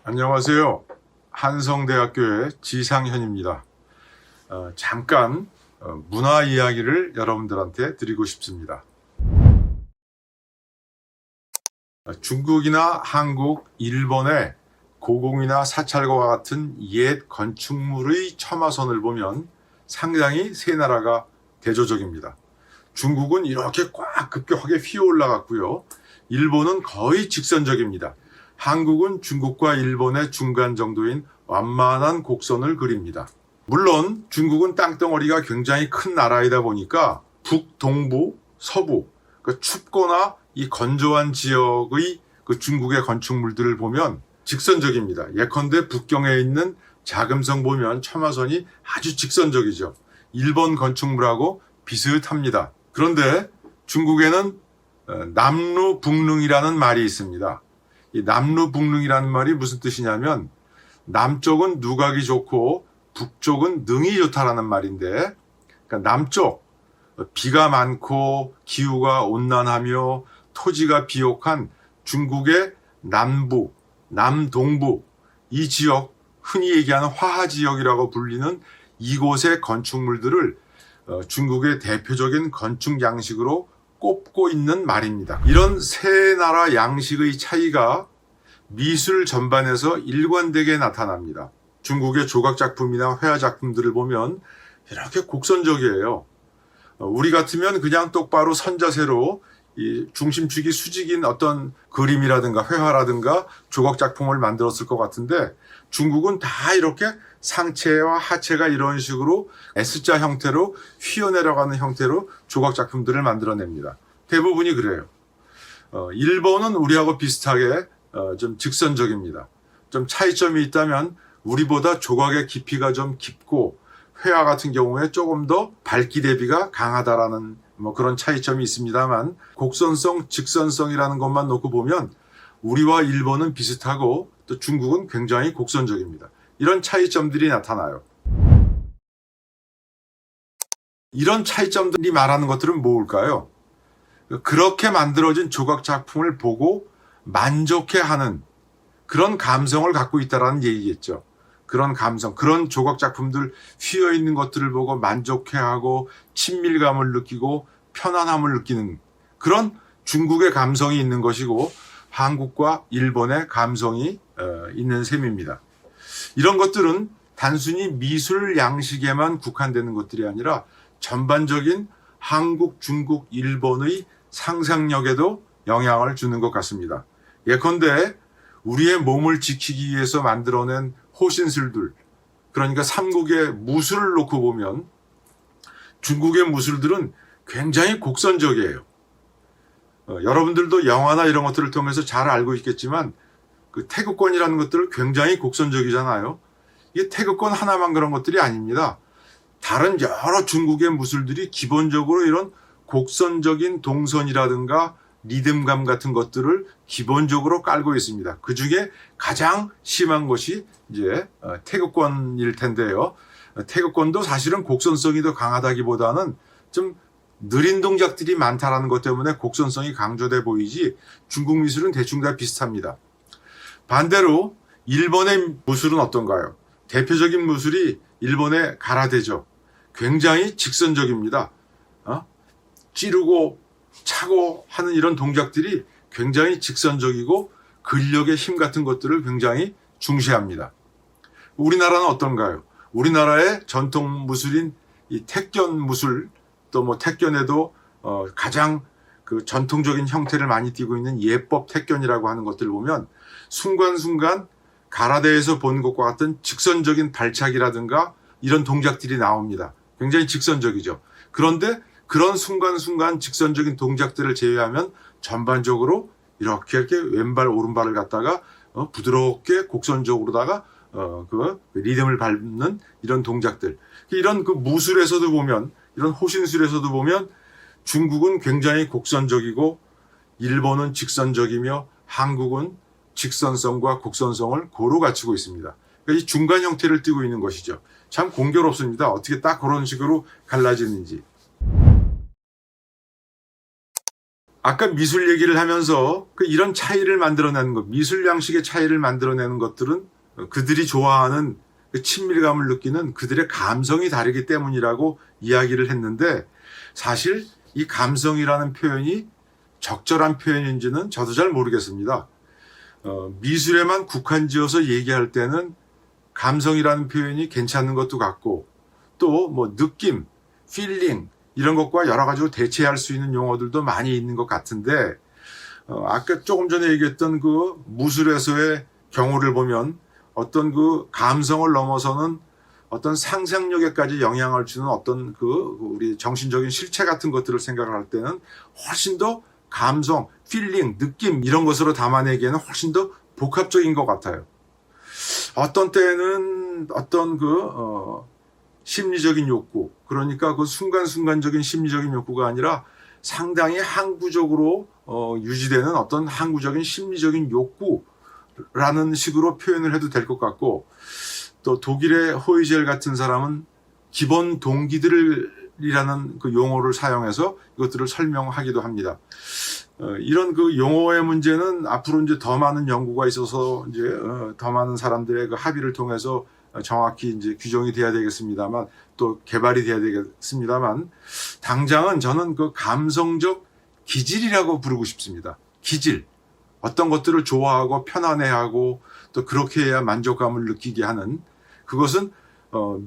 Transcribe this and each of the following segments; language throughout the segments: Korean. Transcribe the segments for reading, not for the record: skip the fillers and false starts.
안녕하세요. 한성대학교의 지상현입니다. 잠깐 문화 이야기를 여러분들한테 드리고 싶습니다. 중국이나 한국, 일본의 고궁이나 사찰과 같은 옛 건축물의 첨화선을 보면 상당히 세 나라가 대조적입니다. 중국은 이렇게 꽉 급격하게 휘어 올라갔고요. 일본은 거의 직선적입니다. 한국은 중국과 일본의 중간 정도인 완만한 곡선을 그립니다. 물론 중국은 땅덩어리가 굉장히 큰 나라이다 보니까 북, 동부, 서부, 춥거나 이 건조한 지역의 중국의 건축물들을 보면 직선적입니다. 예컨대 북경에 있는 자금성 보면 첨화선이 아주 직선적이죠. 일본 건축물하고 비슷합니다. 그런데 중국에는 남루북릉이라는 말이 있습니다. 이 남루북릉이라는 말이 무슨 뜻이냐면 남쪽은 누각이 좋고 북쪽은 능이 좋다라는 말인데, 그러니까 남쪽 비가 많고 기후가 온난하며 토지가 비옥한 중국의 남부, 남동부 이 지역, 흔히 얘기하는 화하 지역이라고 불리는 이곳의 건축물들을 중국의 대표적인 건축 양식으로 꼽고 있는 말입니다. 이런 세 나라 양식의 차이가 미술 전반에서 일관되게 나타납니다. 중국의 조각작품이나 회화작품들을 보면 이렇게 곡선적이에요. 우리 같으면 그냥 똑바로 선자세로 이 중심축이 수직인 어떤 그림이라든가 회화라든가 조각작품을 만들었을 것 같은데, 중국은 다 이렇게 상체와 하체가 이런 식으로 S자 형태로 휘어내려가는 형태로 조각작품들을 만들어냅니다. 대부분이 그래요. 일본은 우리하고 비슷하게 좀 직선적입니다. 좀 차이점이 있다면 우리보다 조각의 깊이가 좀 깊고 회화 같은 경우에 조금 더 밝기 대비가 강하다라는 그런 차이점이 있습니다만, 곡선성, 직선성이라는 것만 놓고 보면 우리와 일본은 비슷하고 또 중국은 굉장히 곡선적입니다. 이런 차이점들이 나타나요. 이런 차이점들이 말하는 것들은 뭘까요? 그렇게 만들어진 조각 작품을 보고 만족해하는 그런 감성을 갖고 있다는 얘기겠죠. 그런 감성, 그런 조각 작품들 휘어 있는 것들을 보고 만족해하고 친밀감을 느끼고 편안함을 느끼는 그런 중국의 감성이 있는 것이고, 한국과 일본의 감성이 있는 셈입니다. 이런 것들은 단순히 미술 양식에만 국한되는 것들이 아니라 전반적인 한국, 중국, 일본의 상상력에도 영향을 주는 것 같습니다. 예컨대 우리의 몸을 지키기 위해서 만들어낸 호신술들, 그러니까 삼국의 무술을 놓고 보면 중국의 무술들은 굉장히 곡선적이에요. 여러분들도 영화나 이런 것들을 통해서 잘 알고 있겠지만 그 태극권이라는 것들은 굉장히 곡선적이잖아요. 이게 태극권 하나만 그런 것들이 아닙니다. 다른 여러 중국의 무술들이 기본적으로 이런 곡선적인 동선이라든가 리듬감 같은 것들을 기본적으로 깔고 있습니다. 그 중에 가장 심한 것이 이제 태극권일 텐데요. 태극권도 사실은 곡선성이 더 강하다기보다는 좀 느린 동작들이 많다라는 것 때문에 곡선성이 강조돼 보이지, 중국 미술은 대충 다 비슷합니다. 반대로 일본의 무술은 어떤가요? 대표적인 무술이 일본의 가라데죠. 굉장히 직선적입니다. 찌르고 차고 하는 이런 동작들이 굉장히 직선적이고 근력의 힘 같은 것들을 굉장히 중시합니다. 우리나라는 어떤가요? 우리나라의 전통 무술인 이 택견 무술, 또 택견에도 가장 그 전통적인 형태를 많이 띠고 있는 예법 택견이라고 하는 것들을 보면 순간순간 가라데에서 본 것과 같은 직선적인 발차기라든가 이런 동작들이 나옵니다. 굉장히 직선적이죠. 그런데 그런 순간순간 직선적인 동작들을 제외하면 전반적으로 이렇게 왼발 오른발을 갖다가 부드럽게 곡선적으로다가 그 리듬을 밟는 이런 동작들, 이런 그 무술에서도 보면, 이런 호신술에서도 보면 중국은 굉장히 곡선적이고 일본은 직선적이며 한국은 직선성과 곡선성을 고루 갖추고 있습니다. 그러니까 이 중간 형태를 띠고 있는 것이죠. 참 공교롭습니다. 어떻게 딱 그런 식으로 갈라지는지. 아까 미술 얘기를 하면서 이런 차이를 만들어내는 것, 미술 양식의 차이를 만들어내는 것들은 그들이 좋아하는 그 친밀감을 느끼는 그들의 감성이 다르기 때문이라고 이야기를 했는데, 사실 이 감성이라는 표현이 적절한 표현인지는 저도 잘 모르겠습니다. 미술에만 국한지어서 얘기할 때는 감성이라는 표현이 괜찮은 것도 같고, 또 뭐 느낌, 필링 이런 것과 여러 가지로 대체할 수 있는 용어들도 많이 있는 것 같은데, 아까 조금 전에 얘기했던 그 무술에서의 경우를 보면 어떤 그 감성을 넘어서는 어떤 상상력에까지 영향을 주는 어떤 그 우리 정신적인 실체 같은 것들을 생각할 때는 훨씬 더 감성, 필링, 느낌 이런 것으로 담아내기에는 훨씬 더 복합적인 것 같아요. 어떤 때는 어떤 심리적인 욕구, 그러니까 그 순간순간적인 심리적인 욕구가 아니라 상당히 항구적으로 유지되는 어떤 항구적인 심리적인 욕구라는 식으로 표현을 해도 될 것 같고, 또 독일의 호이젤 같은 사람은 기본 동기들이라는 그 용어를 사용해서 이것들을 설명하기도 합니다. 이런 그 용어의 문제는 앞으로 이제 더 많은 연구가 있어서 이제 더 많은 사람들의 그 합의를 통해서 정확히 이제 규정이 돼야 되겠습니다만, 또 개발이 돼야 되겠습니다만, 당장은 저는 그 감성적 기질이라고 부르고 싶습니다. 기질. 어떤 것들을 좋아하고 편안해하고 또 그렇게 해야 만족감을 느끼게 하는, 그것은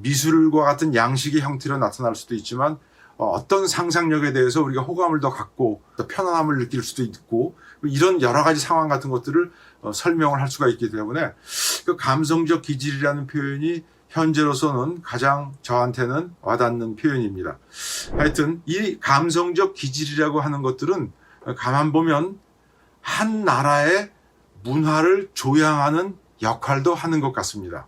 미술과 같은 양식의 형태로 나타날 수도 있지만, 어떤 상상력에 대해서 우리가 호감을 더 갖고 또 편안함을 느낄 수도 있고, 이런 여러 가지 상황 같은 것들을 설명을 할 수가 있기 때문에 그 감성적 기질이라는 표현이 현재로서는 가장 저한테는 와닿는 표현입니다. 하여튼 이 감성적 기질이라고 하는 것들은 가만 보면 한 나라의 문화를 조향하는 역할도 하는 것 같습니다.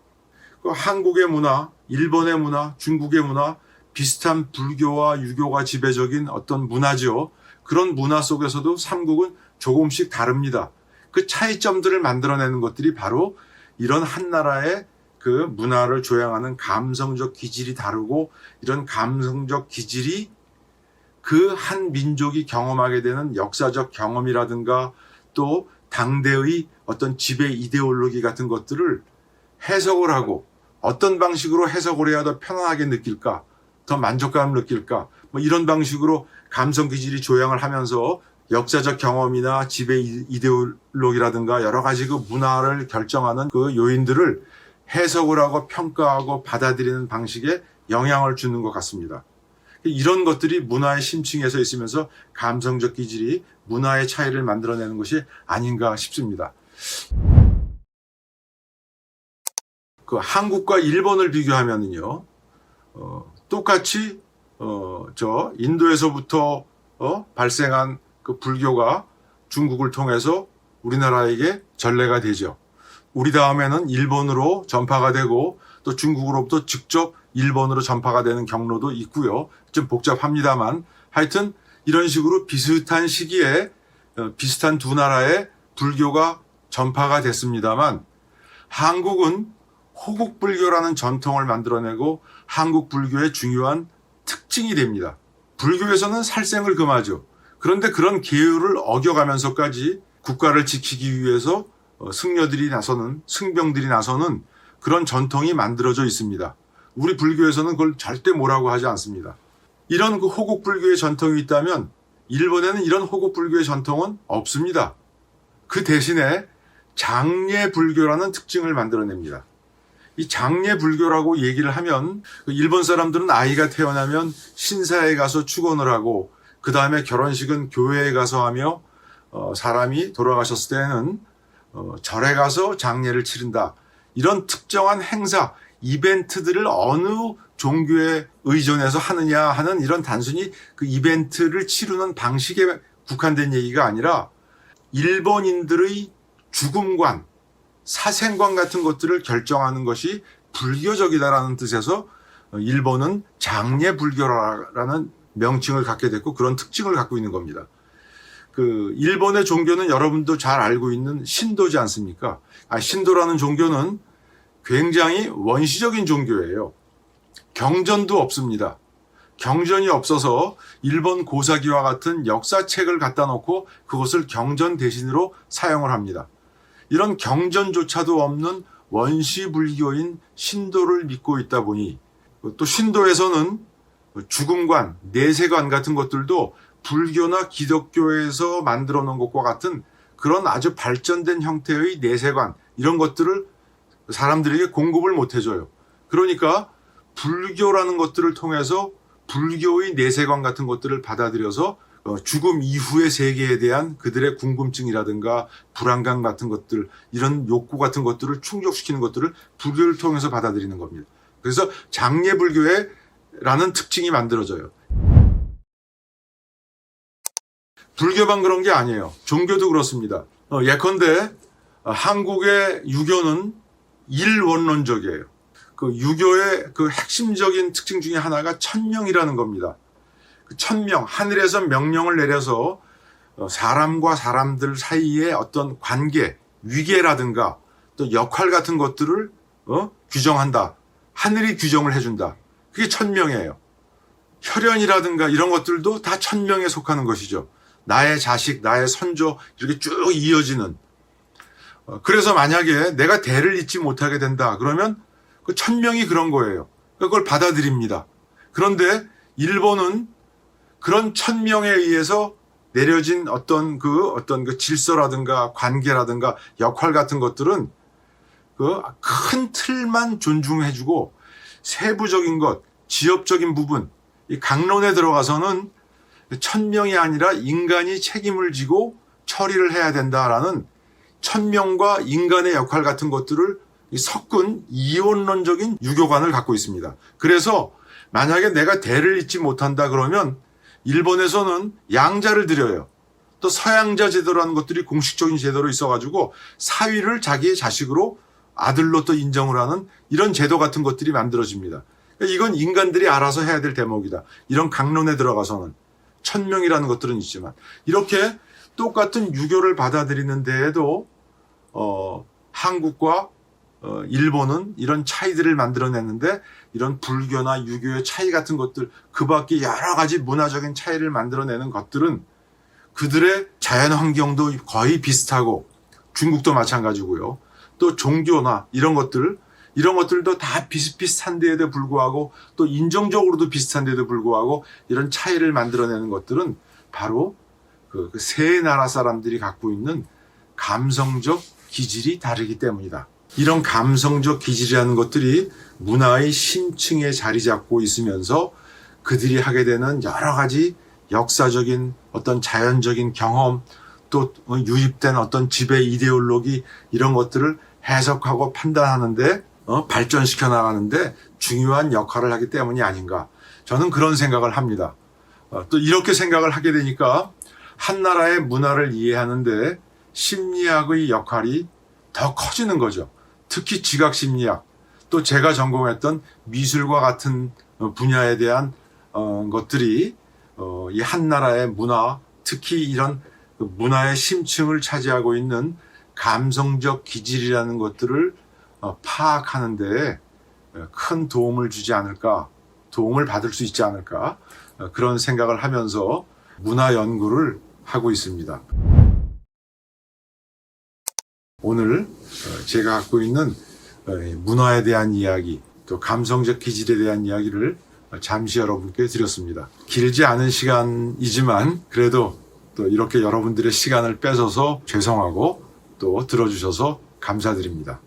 한국의 문화, 일본의 문화, 중국의 문화, 비슷한 불교와 유교가 지배적인 어떤 문화죠. 그런 문화 속에서도 삼국은 조금씩 다릅니다. 그 차이점들을 만들어내는 것들이 바로 이런 한 나라의 그 문화를 조향하는 감성적 기질이 다르고, 이런 감성적 기질이 그 한 민족이 경험하게 되는 역사적 경험이라든가 또 당대의 어떤 지배 이데올로기 같은 것들을 해석을 하고, 어떤 방식으로 해석을 해야 더 편안하게 느낄까, 더 만족감을 느낄까, 뭐 이런 방식으로 감성 기질이 조향을 하면서 역사적 경험이나 지배 이데올로기라든가 여러 가지 그 문화를 결정하는 그 요인들을 해석을 하고 평가하고 받아들이는 방식에 영향을 주는 것 같습니다. 이런 것들이 문화의 심층에 서 있으면서 감성적 기질이 문화의 차이를 만들어내는 것이 아닌가 싶습니다. 그 한국과 일본을 비교하면은요, 똑같이 저 인도에서부터 발생한 그 불교가 중국을 통해서 우리나라에게 전래가 되죠. 우리 다음에는 일본으로 전파가 되고 또 중국으로부터 직접 일본으로 전파가 되는 경로도 있고요. 좀 복잡합니다만, 하여튼 이런 식으로 비슷한 시기에 비슷한 두 나라의 불교가 전파가 됐습니다만, 한국은 호국불교라는 전통을 만들어내고 한국 불교의 중요한 특징이 됩니다. 불교에서는 살생을 금하죠. 그런데 그런 계율을 어겨가면서까지 국가를 지키기 위해서 승려들이 나서는, 승병들이 나서는 그런 전통이 만들어져 있습니다. 우리 불교에서는 그걸 절대 뭐라고 하지 않습니다. 이런 그 호국불교의 전통이 있다면 일본에는 이런 호국불교의 전통은 없습니다. 그 대신에 장례불교라는 특징을 만들어냅니다. 이 장례불교라고 얘기를 하면 일본 사람들은 아이가 태어나면 신사에 가서 축원을 하고, 그 다음에 결혼식은 교회에 가서 하며, 사람이 돌아가셨을 때는 절에 가서 장례를 치른다. 이런 특정한 행사, 이벤트들을 어느 종교에 의존해서 하느냐 하는 이런 단순히 그 이벤트를 치르는 방식에 국한된 얘기가 아니라, 일본인들의 죽음관, 사생관 같은 것들을 결정하는 것이 불교적이다라는 뜻에서 일본은 장례불교라는 명칭을 갖게 됐고 그런 특징을 갖고 있는 겁니다. 그 일본의 종교는 여러분도 잘 알고 있는 신도지 않습니까? 신도라는 종교는 굉장히 원시적인 종교예요. 경전도 없습니다. 경전이 없어서 일본 고사기와 같은 역사책을 갖다 놓고 그것을 경전 대신으로 사용을 합니다. 이런 경전조차도 없는 원시불교인 신도를 믿고 있다 보니 또 신도에서는 죽음관, 내세관 같은 것들도 불교나 기독교에서 만들어 놓은 것과 같은 그런 아주 발전된 형태의 내세관 이런 것들을 사람들에게 공급을 못 해줘요. 그러니까 불교라는 것들을 통해서 불교의 내세관 같은 것들을 받아들여서 죽음 이후의 세계에 대한 그들의 궁금증이라든가 불안감 같은 것들, 이런 욕구 같은 것들을 충족시키는 것들을 불교를 통해서 받아들이는 겁니다. 그래서 장례불교라는 특징이 만들어져요. 불교만 그런 게 아니에요. 종교도 그렇습니다. 예컨대 한국의 유교는 일원론적이에요. 그 유교의 그 핵심적인 특징 중에 하나가 천명이라는 겁니다. 그 천명, 하늘에서 명령을 내려서 사람과 사람들 사이의 어떤 관계, 위계라든가 또 역할 같은 것들을 규정한다. 하늘이 규정을 해준다. 그게 천명이에요. 혈연이라든가 이런 것들도 다 천명에 속하는 것이죠. 나의 자식, 나의 선조 이렇게 쭉 이어지는. 그래서 만약에 내가 대를 잇지 못하게 된다. 그러면 그 천명이 그런 거예요. 그걸 받아들입니다. 그런데 일본은 그런 천명에 의해서 내려진 어떤 그 질서라든가 관계라든가 역할 같은 것들은 그 큰 틀만 존중해주고 세부적인 것, 지엽적인 부분, 이 강론에 들어가서는 천명이 아니라 인간이 책임을 지고 처리를 해야 된다라는 천명과 인간의 역할 같은 것들을 섞은 이원론적인 유교관을 갖고 있습니다. 그래서 만약에 내가 대를 잇지 못한다 그러면 일본에서는 양자를 드려요. 또 서양자 제도라는 것들이 공식적인 제도로 있어가지고 사위를 자기의 자식으로 아들로 또 인정을 하는 이런 제도 같은 것들이 만들어집니다. 이건 인간들이 알아서 해야 될 대목이다. 이런 강론에 들어가서는 천명이라는 것들은 있지만 이렇게 똑같은 유교를 받아들이는 데에도 한국과 일본은 이런 차이들을 만들어냈는데 이런 불교나 유교의 차이 같은 것들 그 밖에 여러 가지 문화적인 차이를 만들어내는 것들은 그들의 자연 환경도 거의 비슷하고 중국도 마찬가지고요. 또 종교나 이런 것들도 다 비슷비슷한데에도 불구하고 또 인종적으로도 비슷한데도 불구하고 이런 차이를 만들어내는 것들은 바로 그 세 나라 사람들이 갖고 있는 감성적 기질이 다르기 때문이다. 이런 감성적 기질이라는 것들이 문화의 심층에 자리 잡고 있으면서 그들이 하게 되는 여러 가지 역사적인 어떤 자연적인 경험 또 유입된 어떤 지배 이데올로기 이런 것들을 해석하고 판단하는데 발전시켜 나가는데 중요한 역할을 하기 때문이 아닌가. 저는 그런 생각을 합니다. 또 이렇게 생각을 하게 되니까 한 나라의 문화를 이해하는데 심리학의 역할이 더 커지는 거죠. 특히 지각심리학, 또 제가 전공했던 미술과 같은 분야에 대한 것들이 이 한 나라의 문화, 특히 이런 문화의 심층을 차지하고 있는 감성적 기질이라는 것들을 파악하는 데 큰 도움을 주지 않을까, 도움을 받을 수 있지 않을까 그런 생각을 하면서 문화 연구를 하고 있습니다. 오늘 제가 갖고 있는 문화에 대한 이야기, 또 감성적 기질에 대한 이야기를 잠시 여러분께 드렸습니다. 길지 않은 시간이지만 그래도 또 이렇게 여러분들의 시간을 뺏어서 죄송하고 또 들어주셔서 감사드립니다.